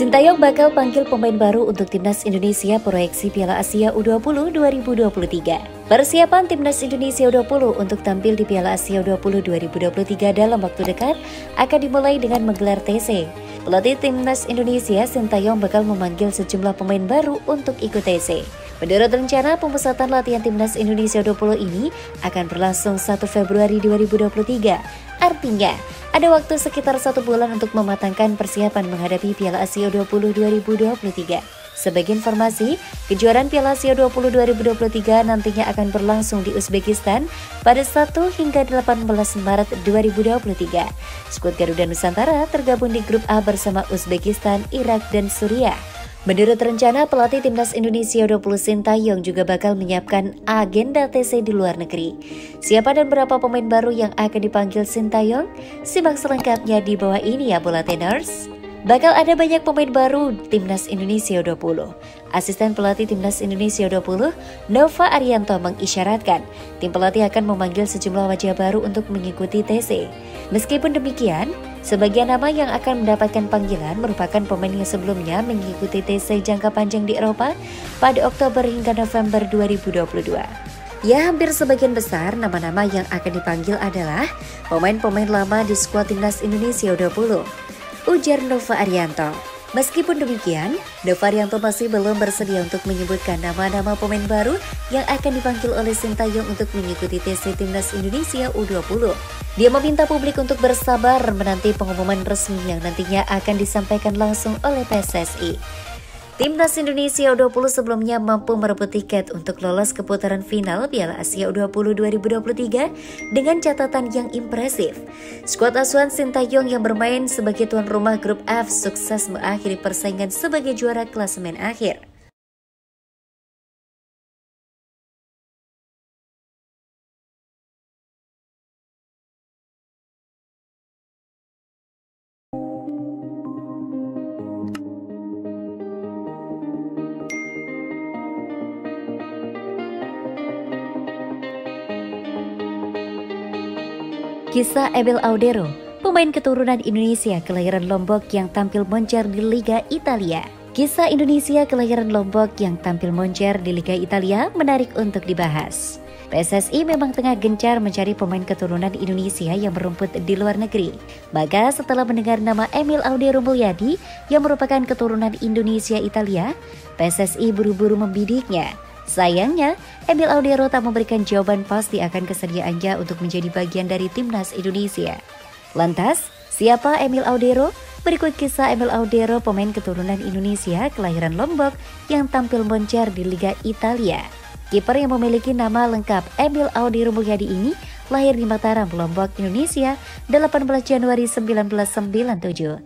Sintayong bakal panggil pemain baru untuk Timnas Indonesia proyeksi Piala Asia U20 2023. Persiapan Timnas Indonesia U20 untuk tampil di Piala Asia U20 2023 dalam waktu dekat akan dimulai dengan menggelar TC. Pelatih Timnas Indonesia Sintayong bakal memanggil sejumlah pemain baru untuk ikut TC. Menurut rencana, pemusatan latihan Timnas Indonesia U20 ini akan berlangsung 1 Februari 2023. Artinya, ada waktu sekitar 1 bulan untuk mematangkan persiapan menghadapi Piala Asia U20 2023. Sebagai informasi, kejuaraan Piala Asia U20 2023 nantinya akan berlangsung di Uzbekistan pada 1 hingga 18 Maret 2023. Skuad Garuda Nusantara tergabung di grup A bersama Uzbekistan, Irak, dan Suriah. Menurut rencana, pelatih Timnas Indonesia U20 Sintayong juga bakal menyiapkan agenda TC di luar negeri. Siapa dan berapa pemain baru yang akan dipanggil Sintayong? Simak selengkapnya di bawah ini ya bola tenors. Bakal ada banyak pemain baru Timnas Indonesia U20. Asisten pelatih Timnas Indonesia U20, Nova Arianto mengisyaratkan tim pelatih akan memanggil sejumlah wajah baru untuk mengikuti TC. Meskipun demikian, sebagian nama yang akan mendapatkan panggilan merupakan pemain yang sebelumnya mengikuti TC jangka panjang di Eropa pada Oktober hingga November 2022. Ya, hampir sebagian besar nama-nama yang akan dipanggil adalah pemain-pemain lama di skuad Timnas Indonesia U20, ujar Nova Arianto. Meskipun demikian, Nova Arianto masih belum bersedia untuk menyebutkan nama-nama pemain baru yang akan dipanggil oleh Sintayong untuk mengikuti TC Timnas Indonesia U20. Dia meminta publik untuk bersabar menanti pengumuman resmi yang nantinya akan disampaikan langsung oleh PSSI. Timnas Indonesia U20 sebelumnya mampu merebut tiket untuk lolos ke putaran final Piala Asia U20 2023 dengan catatan yang impresif. Skuad asuhan Sintayong yang bermain sebagai tuan rumah grup F sukses mengakhiri persaingan sebagai juara klasemen akhir. Kisah Emil Audero, pemain keturunan Indonesia kelahiran Lombok yang tampil moncer di Liga Italia. Kisah Indonesia kelahiran Lombok yang tampil moncer di Liga Italia menarik untuk dibahas. PSSI memang tengah gencar mencari pemain keturunan Indonesia yang merumput di luar negeri. Maka setelah mendengar nama Emil Audero Mulyadi yang merupakan keturunan Indonesia Italia, PSSI buru-buru membidiknya. Sayangnya, Emil Audero tak memberikan jawaban pasti akan kesediaannya untuk menjadi bagian dari Timnas Indonesia. Lantas, siapa Emil Audero? Berikut kisah Emil Audero, pemain keturunan Indonesia kelahiran Lombok yang tampil moncer di Liga Italia. Kiper yang memiliki nama lengkap Emil Audero Mulyadi ini lahir di Mataram, Lombok, Indonesia 18 Januari 1997.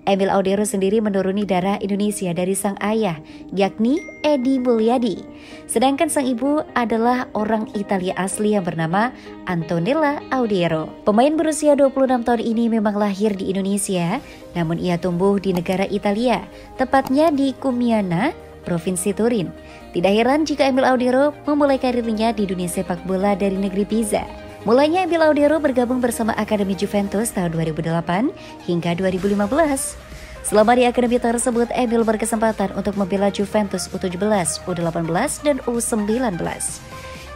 Emil Audero sendiri menuruni darah Indonesia dari sang ayah, yakni Edi Mulyadi. Sedangkan sang ibu adalah orang Italia asli yang bernama Antonella Audero. Pemain berusia 26 tahun ini memang lahir di Indonesia, namun ia tumbuh di negara Italia, tepatnya di Cumiana, Provinsi Turin. Tidak heran jika Emil Audero memulai karirnya di dunia sepak bola dari negeri Pisa. Mulanya Emil Audero bergabung bersama Akademi Juventus tahun 2008 hingga 2015. Selama di akademi tersebut, Emil berkesempatan untuk membela Juventus U17, U18, dan U19.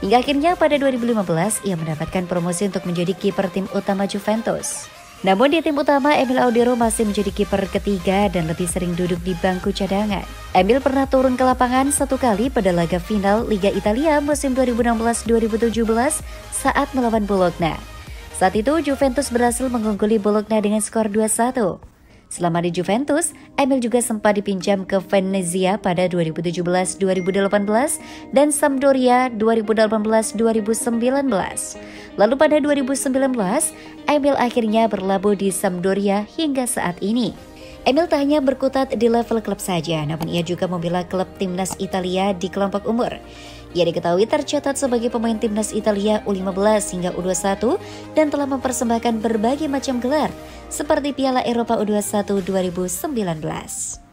Hingga akhirnya pada 2015, ia mendapatkan promosi untuk menjadi kiper tim utama Juventus. Namun di tim utama, Emil Audero masih menjadi kiper ketiga dan lebih sering duduk di bangku cadangan. Emil pernah turun ke lapangan 1 kali pada laga final Liga Italia musim 2016-2017 saat melawan Bologna. Saat itu Juventus berhasil mengungguli Bologna dengan skor 2-1. Selama di Juventus, Emil juga sempat dipinjam ke Venezia pada 2017-2018 dan Sampdoria 2018-2019. Lalu pada 2019, Emil akhirnya berlabuh di Sampdoria hingga saat ini. Emil tak hanya berkutat di level klub saja, namun ia juga membela klub Timnas Italia di kelompok umur. Ia diketahui tercatat sebagai pemain Timnas Italia U15 hingga U21 dan telah mempersembahkan berbagai macam gelar seperti Piala Eropa U21 2019.